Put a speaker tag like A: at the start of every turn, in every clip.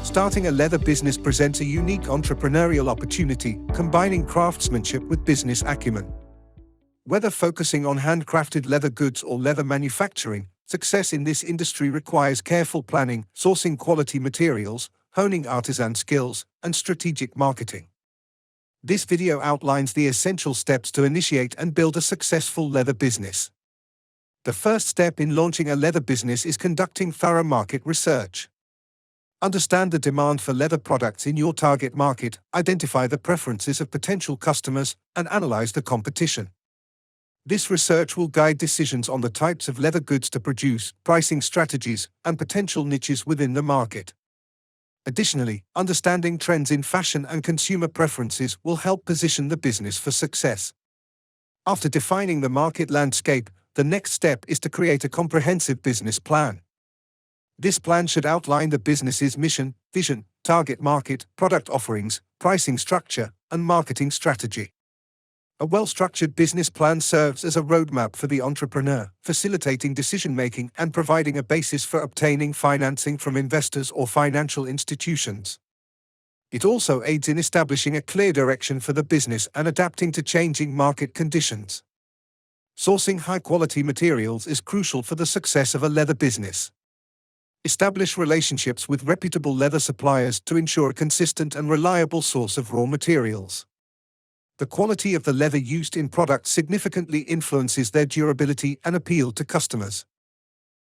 A: Starting a leather business presents a unique entrepreneurial opportunity, combining craftsmanship with business acumen. Whether focusing on handcrafted leather goods or leather manufacturing, success in this industry requires careful planning, sourcing quality materials, honing artisan skills, and strategic marketing. This video outlines the essential steps to initiate and build a successful leather business. The first step in launching a leather business is conducting thorough market research. Understand the demand for leather products in your target market, identify the preferences of potential customers, and analyze the competition. This research will guide decisions on the types of leather goods to produce, pricing strategies, and potential niches within the market. Additionally, understanding trends in fashion and consumer preferences will help position the business for success. After defining the market landscape, the next step is to create a comprehensive business plan. This plan should outline the business's mission, vision, target market, product offerings, pricing structure, and marketing strategy. A well-structured business plan serves as a roadmap for the entrepreneur, facilitating decision-making and providing a basis for obtaining financing from investors or financial institutions. It also aids in establishing a clear direction for the business and adapting to changing market conditions. Sourcing high-quality materials is crucial for the success of a leather business. Establish relationships with reputable leather suppliers to ensure a consistent and reliable source of raw materials. The quality of the leather used in products significantly influences their durability and appeal to customers.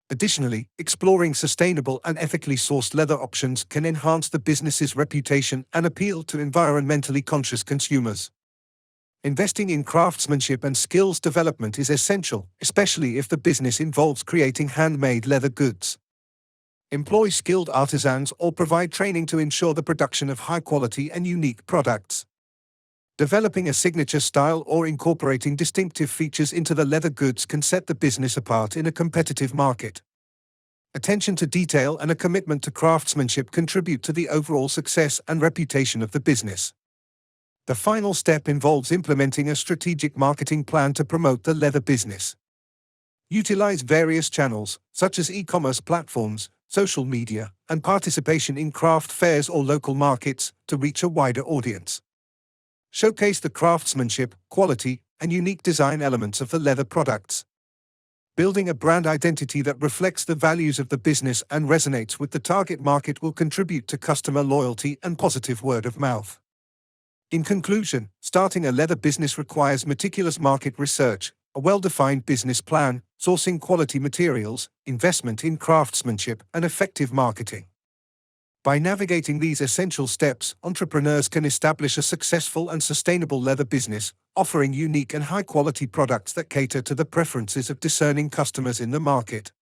A: Additionally, exploring sustainable and ethically sourced leather options can enhance the business's reputation and appeal to environmentally conscious consumers. Investing in craftsmanship and skills development is essential, especially if the business involves creating handmade leather goods. Employ skilled artisans or provide training to ensure the production of high-quality and unique products. Developing a signature style or incorporating distinctive features into the leather goods can set the business apart in a competitive market. Attention to detail and a commitment to craftsmanship contribute to the overall success and reputation of the business. The final step involves implementing a strategic marketing plan to promote the leather business. Utilize various channels, such as e-commerce platforms, social media, and participation in craft fairs or local markets, to reach a wider audience. Showcase the craftsmanship, quality, and unique design elements of the leather products. Building a brand identity that reflects the values of the business and resonates with the target market will contribute to customer loyalty and positive word of mouth. In conclusion, starting a leather business requires meticulous market research, a well-defined business plan, sourcing quality materials, investment in craftsmanship, and effective marketing. By navigating these essential steps, entrepreneurs can establish a successful and sustainable leather business, offering unique and high-quality products that cater to the preferences of discerning customers in the market.